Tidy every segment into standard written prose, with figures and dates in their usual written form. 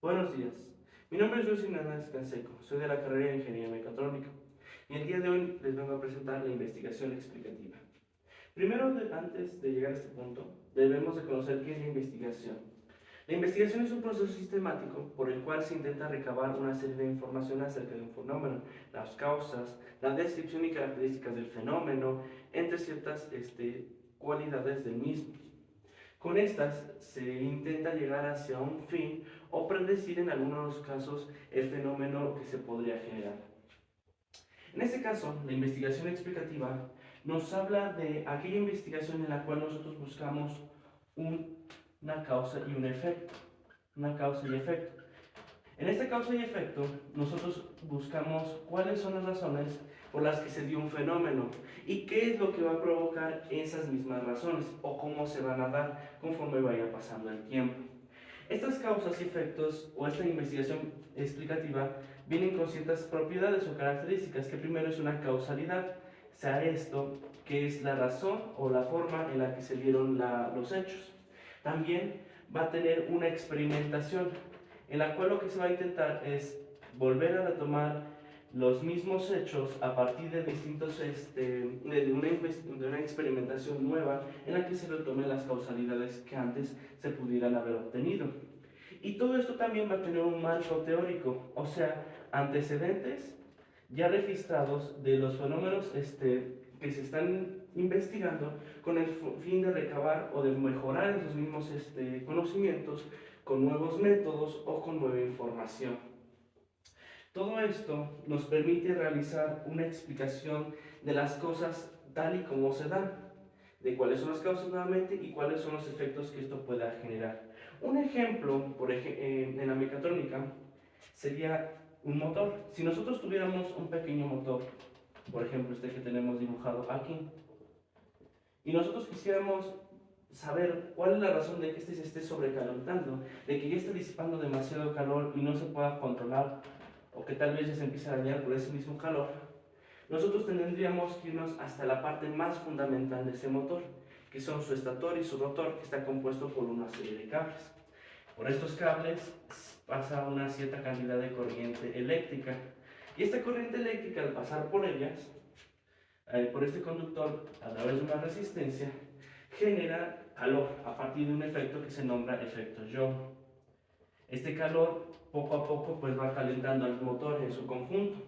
Buenos días, mi nombre es Luis Hernández Canseco, soy de la carrera de Ingeniería Mecatrónica y el día de hoy les vengo a presentar la investigación explicativa. Primero, antes de llegar a este punto, debemos de conocer qué es la investigación. La investigación es un proceso sistemático por el cual se intenta recabar una serie de información acerca de un fenómeno, las causas, la descripción y características del fenómeno, entre ciertas cualidades del mismo. Con estas se intenta llegar hacia un fin o predecir en algunos casos el fenómeno que se podría generar. En este caso, la investigación explicativa nos habla de aquella investigación en la cual nosotros buscamos una causa y un efecto. Una causa y efecto. En esta causa y efecto, nosotros buscamos cuáles son las razones por las que se dio un fenómeno y qué es lo que va a provocar esas mismas razones o cómo se van a dar conforme vaya pasando el tiempo. Estas causas y efectos o esta investigación explicativa vienen con ciertas propiedades o características, que primero es una causalidad, sea esto que es la razón o la forma en la que se dieron los hechos. También va a tener una experimentación, en la cual lo que se va a intentar es volver a retomar los mismos hechos a partir de distintos, de una experimentación nueva en la que se retomen las causalidades que antes se pudieran haber obtenido. Y todo esto también va a tener un marco teórico, o sea, antecedentes ya registrados de los fenómenos que se están investigando con el fin de recabar o de mejorar esos mismos conocimientos con nuevos métodos o con nueva información. Todo esto nos permite realizar una explicación de las cosas tal y como se dan, de cuáles son las causas nuevamente y cuáles son los efectos que esto pueda generar. Un ejemplo, en la mecatrónica, sería un motor. Si nosotros tuviéramos un pequeño motor, por ejemplo este que tenemos dibujado aquí, y nosotros quisiéramos saber cuál es la razón de que este se esté sobrecalentando, de que ya esté disipando demasiado calor y no se pueda controlar, o que tal vez ya se empiece a dañar por ese mismo calor, nosotros tendríamos que irnos hasta la parte más fundamental de ese motor, que son su estator y su rotor, que está compuesto por una serie de cables. Por estos cables pasa una cierta cantidad de corriente eléctrica, y esta corriente eléctrica, al pasar por ellas, por este conductor, a través de una resistencia, genera calor a partir de un efecto que se nombra efecto Joule. Este calor poco a poco pues va calentando al motor en su conjunto.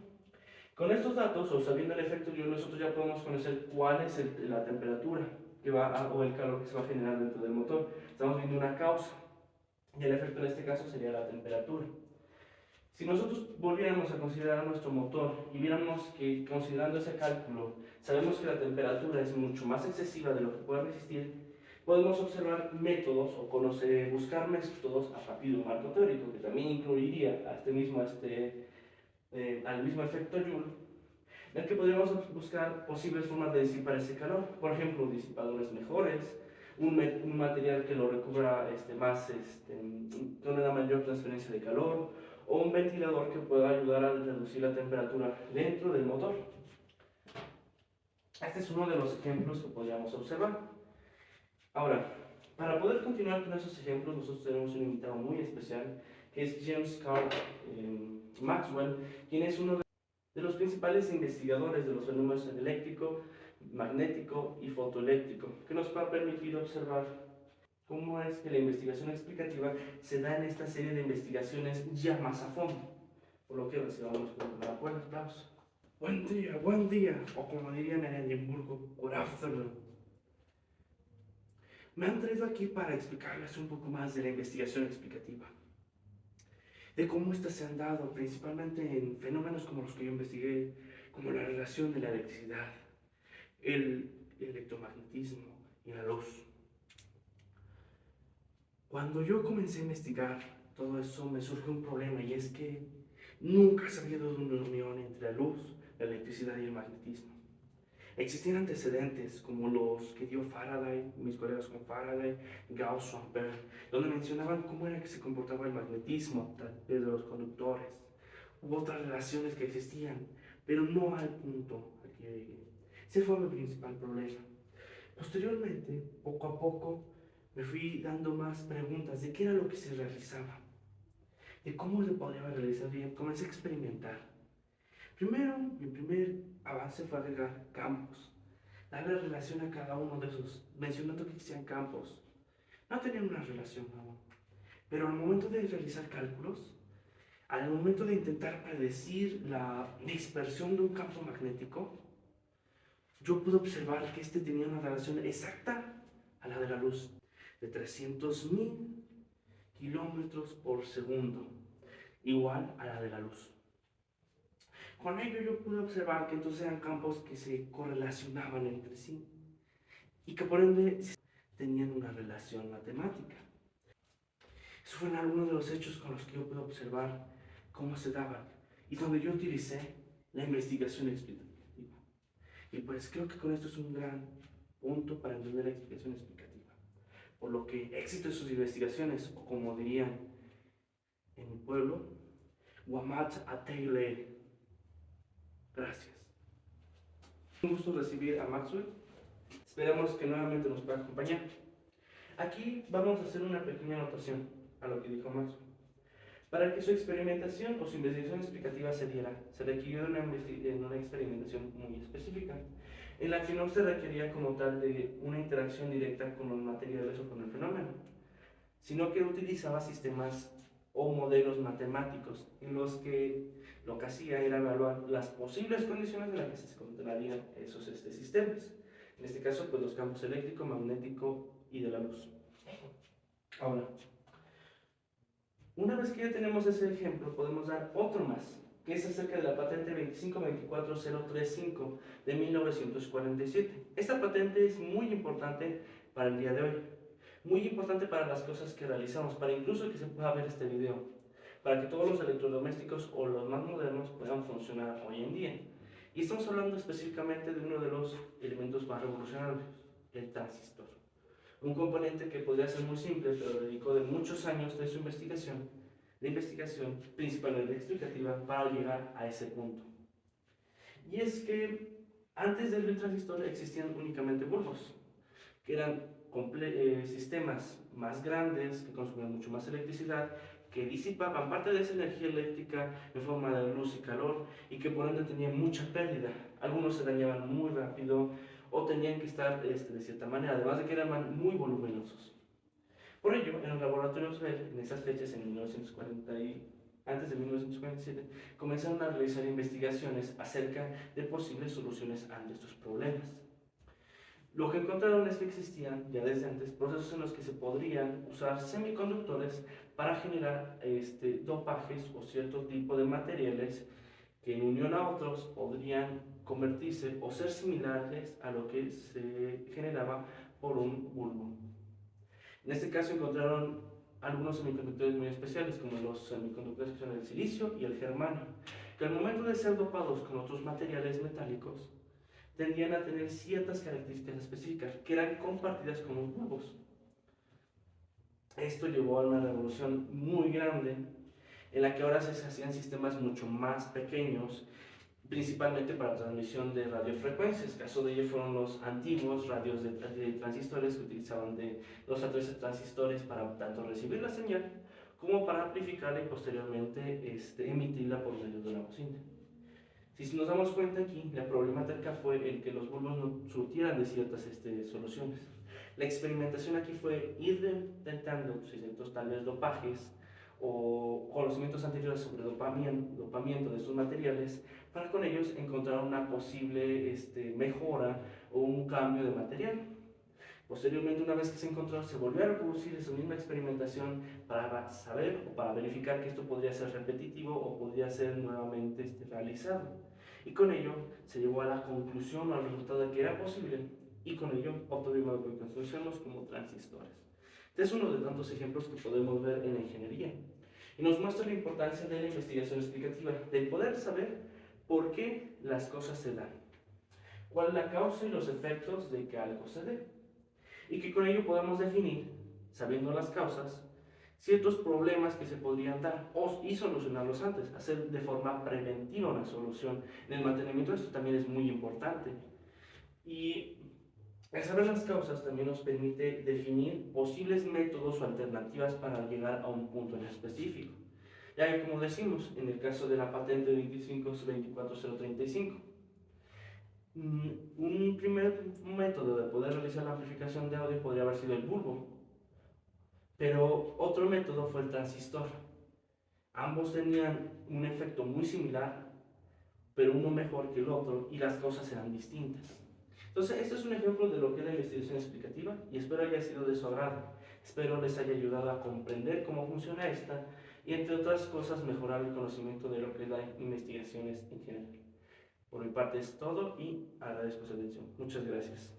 Con estos datos, o sabiendo el efecto Joule, nosotros ya podemos conocer cuál es la temperatura o el calor que se va a generar dentro del motor. Estamos viendo una causa y el efecto en este caso sería la temperatura. Si nosotros volviéramos a considerar nuestro motor y viéramos que, considerando ese cálculo, sabemos que la temperatura es mucho más excesiva de lo que puede resistir, podemos observar métodos o buscar métodos a partir de un marco teórico que también incluiría al mismo efecto Joule, en el que podríamos buscar posibles formas de disipar ese calor. Por ejemplo, disipadores mejores, un material que lo recubra con una mayor transferencia de calor, o un ventilador que pueda ayudar a reducir la temperatura dentro del motor. Este es uno de los ejemplos que podríamos observar. Ahora, para poder continuar con esos ejemplos, nosotros tenemos un invitado muy especial, que es James Clerk Maxwell, quien es uno de los principales investigadores de los fenómenos eléctrico, magnético y fotoeléctrico, que nos va a permitir observar cómo es que la investigación explicativa se da en esta serie de investigaciones ya más a fondo. Por lo que recibamos con un buen aplauso. Buen día, o como dirían en Edimburgo, good afternoon. Me han traído aquí para explicarles un poco más de la investigación explicativa, de cómo estas se han dado principalmente en fenómenos como los que yo investigué, como la relación de la electricidad, el electromagnetismo y la luz. Cuando yo comencé a investigar todo eso, me surgió un problema, y es que nunca se había dado una unión entre la luz, la electricidad y el magnetismo. Existían antecedentes como los que dio Faraday, mis colegas como Faraday, Gauss, Ampère, donde mencionaban cómo era que se comportaba el magnetismo de los conductores. Hubo otras relaciones que existían, pero no al punto al que yo llegué. Ese fue mi principal problema. Posteriormente, poco a poco, me fui dando más preguntas de qué era lo que se realizaba. de cómo se podría realizar bien, comencé a experimentar. Primero, mi primer avance fue agregar campos, darle relación a cada uno de esos, mencionando que existían campos. No tenían una relación aún, pero al momento de realizar cálculos, al momento de intentar predecir la dispersión de un campo magnético, yo pude observar que este tenía una relación exacta a la de la luz, de 300.000 kilómetros por segundo, igual a la de la luz. Con ello yo pude observar que entonces eran campos que se correlacionaban entre sí y que por ende tenían una relación matemática. Esos fueron algunos de los hechos con los que yo pude observar cómo se daban y donde yo utilicé la investigación explicativa. Y pues creo que con esto es un gran punto para entender la explicación explicativa. Por lo que éxito de sus investigaciones, o como dirían en mi pueblo, Wamat Ateile. Gracias. Un gusto recibir a Maxwell. Esperamos que nuevamente nos pueda acompañar. Aquí vamos a hacer una pequeña anotación a lo que dijo Maxwell. Para que su experimentación o su investigación explicativa se diera, se requirió de una experimentación muy específica, en la que no se requería como tal de una interacción directa con los materiales o con el fenómeno, sino que utilizaba sistemas o modelos matemáticos en los que lo que hacía era evaluar las posibles condiciones en las que se encontrarían esos sistemas. En este caso, pues los campos eléctrico, magnético y de la luz. Ahora, una vez que ya tenemos ese ejemplo, podemos dar otro más, que es acerca de la patente 2524035 de 1947. Esta patente es muy importante para el día de hoy, muy importante para las cosas que realizamos, para incluso que se pueda ver este video, para que todos los electrodomésticos o los más modernos puedan funcionar hoy en día. Y estamos hablando específicamente de uno de los elementos más revolucionarios, el transistor. Un componente que podría ser muy simple, pero dedicó de muchos años de su investigación, principalmente explicativa, para llegar a ese punto. Y es que antes del transistor existían únicamente bulbos, que eran sistemas más grandes, que consumían mucho más electricidad, que disipaban parte de esa energía eléctrica en forma de luz y calor, y que por ende tenían mucha pérdida. Algunos se dañaban muy rápido, o tenían que estar de cierta manera, además de que eran muy voluminosos. Por ello, en los laboratorios Bell, en esas fechas, en 1940 antes de 1947, comenzaron a realizar investigaciones acerca de posibles soluciones ante estos problemas. Lo que encontraron es que existían, ya desde antes, procesos en los que se podrían usar semiconductores para generar dopajes o cierto tipo de materiales que en unión a otros podrían convertirse o ser similares a lo que se generaba por un bulbo. En este caso encontraron algunos semiconductores muy especiales, como los semiconductores que son el silicio y el germanio, que al momento de ser dopados con otros materiales metálicos, tendían a tener ciertas características específicas que eran compartidas con los bulbos. Esto llevó a una revolución muy grande, en la que ahora se hacían sistemas mucho más pequeños, principalmente para transmisión de radiofrecuencias. El caso de ello fueron los antiguos radios de transistores que utilizaban de 2 a 13 transistores para tanto recibir la señal como para amplificarla y posteriormente emitirla por medio de una bocina. Si nos damos cuenta aquí, la problemática fue el que los bulbos no surtieran de ciertas soluciones. La experimentación aquí fue ir intentando ciertos tal vez dopajes o conocimientos anteriores sobre dopamiento de estos materiales para con ellos encontrar una posible mejora o un cambio de material. Posteriormente, una vez que se encontró, se volvió a reproducir esa misma experimentación para saber o para verificar que esto podría ser repetitivo o podría ser nuevamente realizado. Y con ello se llegó a la conclusión o al resultado de que era posible, y con ello obtuvimos lo que conocemos como transistores. Este es uno de tantos ejemplos que podemos ver en la ingeniería. Y nos muestra la importancia de la investigación explicativa, del poder saber por qué las cosas se dan, cuál es la causa y los efectos de que algo se dé. Y que con ello podamos definir, sabiendo las causas, ciertos problemas que se podrían dar y solucionarlos antes, hacer de forma preventiva una solución. En el mantenimiento esto también es muy importante. Y el saber las causas también nos permite definir posibles métodos o alternativas para llegar a un punto en específico. ya que como decimos, en el caso de la patente 2524035, un primer método de poder realizar la amplificación de audio podría haber sido el bulbo, pero otro método fue el transistor. Ambos tenían un efecto muy similar, pero uno mejor que el otro, y las cosas eran distintas. Entonces, este es un ejemplo de lo que es la investigación explicativa y espero haya sido de su agrado. Espero les haya ayudado a comprender cómo funciona esta y, entre otras cosas, mejorar el conocimiento de lo que es la investigación en general. Por mi parte es todo y agradezco su atención. Muchas gracias.